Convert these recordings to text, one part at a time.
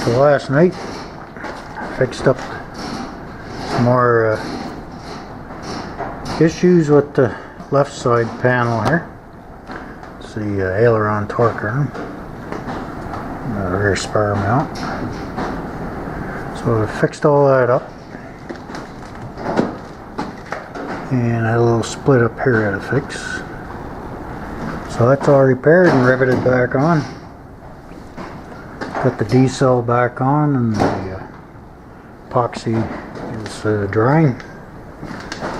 So last night, fixed up some more issues with the left side panel here. It's the aileron torque arm, the rear spar mount. So I fixed all that up, and I had a little split up here I had to fix. So that's all repaired and riveted back on. Got the D-cell back on, and the epoxy is drying.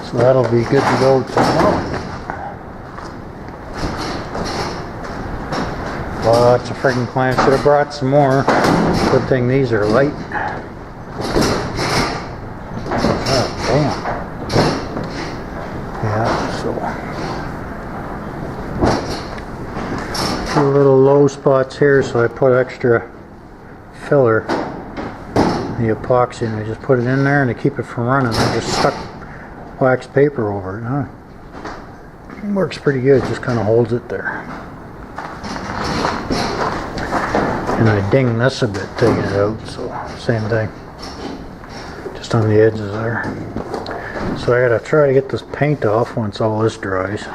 So that'll be good to go tomorrow. Lots of friggin' clamps. Should have brought some more. Good thing these are light. Oh, damn. Yeah, so a few little low spots here, so I put extra filler, the epoxy, and I just put it in there, and to keep it from running I just stuck wax paper over it. It works pretty good, just kind of holds it there. And I ding this a bit taking it out, so same thing, just on the edges there. So I gotta try to get this paint off once all this dries,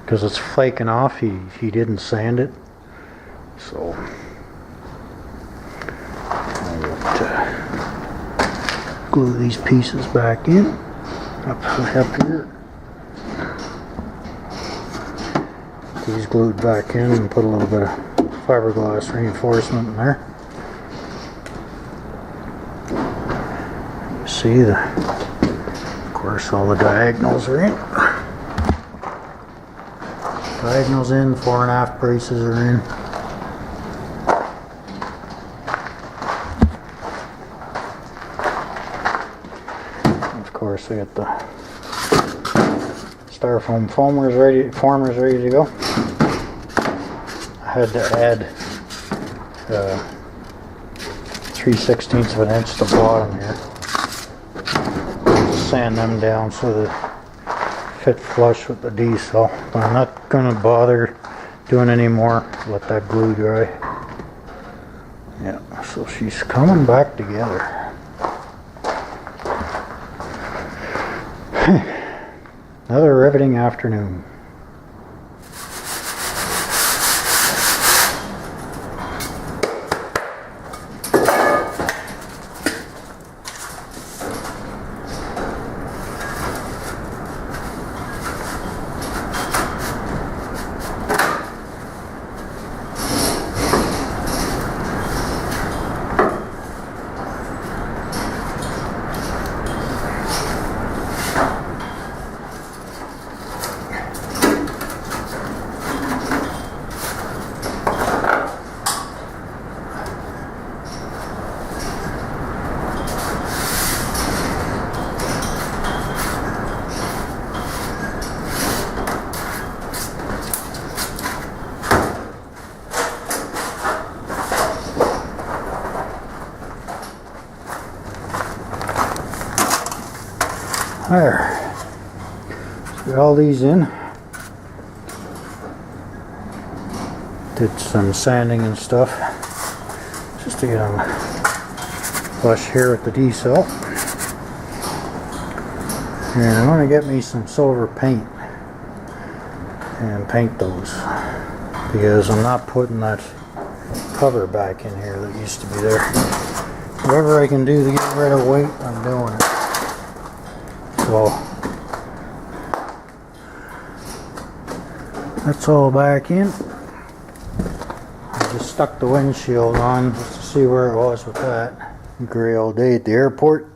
because it's flaking off. He didn't sand it, so glue these pieces back in up here. These glued back in, and put a little bit of fiberglass reinforcement in there. You see, of course, all the diagonals are in. Diagonals in, 4.5 braces are in. Of course, I got the styrofoam formers ready to go. I had to add 3/16 of an inch to the bottom here. Sand them down so they fit flush with the D-cell. But I'm not going to bother doing any more. Let that glue dry. Yeah, so she's coming back together. Another riveting afternoon. There. Got all these in. Did some sanding and stuff just to get them flush here with the D-cell. And I'm going to get me some silver paint and paint those, because I'm not putting that cover back in here that used to be there. Whatever I can do to get rid of weight, I'm doing it. So that's all back in. I just stuck the windshield on just to see where it was with that. Gray all day at the airport.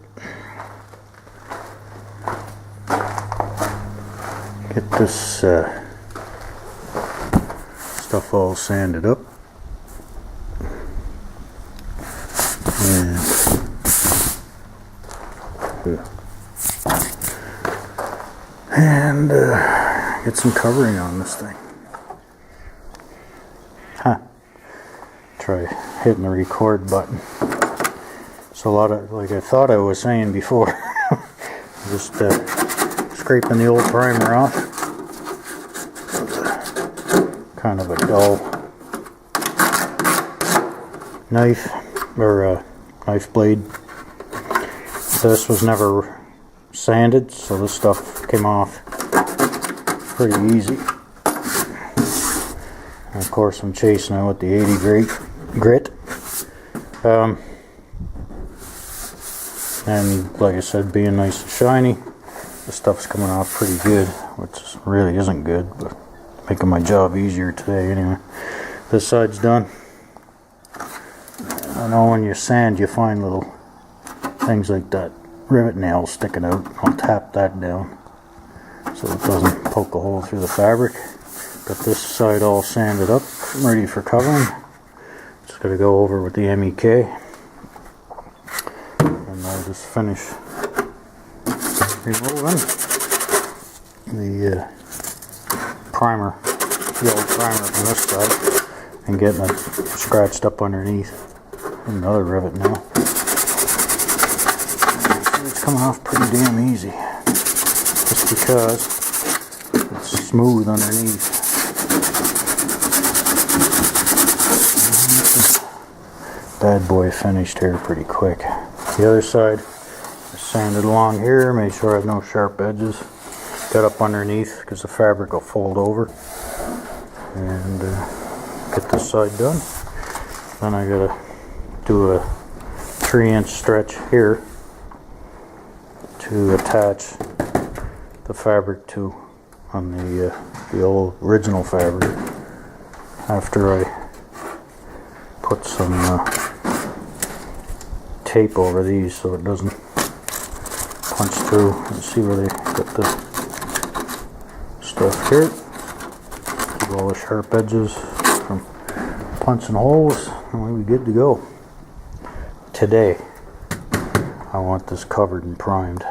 Get this stuff all sanded up. And get some covering on this thing. Try hitting the record button. So a lot of, like I thought I was saying before, just scraping the old primer off. Kind of a dull knife. or knife blade. This was never sanded, so this stuff came off pretty easy. And of course I'm chasing it with the 80 grit. And like I said, being nice and shiny, the stuff's coming off pretty good, which really isn't good, but making my job easier today anyway. This side's done. I know when you sand you find little things like that rivet nail sticking out. I'll tap that down so it doesn't poke a hole through the fabric. Got this side all sanded up, ready for covering. Just gotta go over with the MEK, and I'll just finish removing the primer, the old primer from this side, and getting it scratched up underneath. Another rivet now. It's coming off pretty damn easy, just because it's smooth underneath. Bad boy finished here pretty quick. The other side, I sanded along here, made sure I have no sharp edges. Got up underneath because the fabric will fold over, and get this side done. Then I gotta do a 3-inch stretch here to attach the fabric to on the old original fabric. After I put some tape over these so it doesn't punch through. Let's see where they got the stuff here. Keep all the sharp edges from punching holes, and we'll be good to go. Today, I want this covered and primed.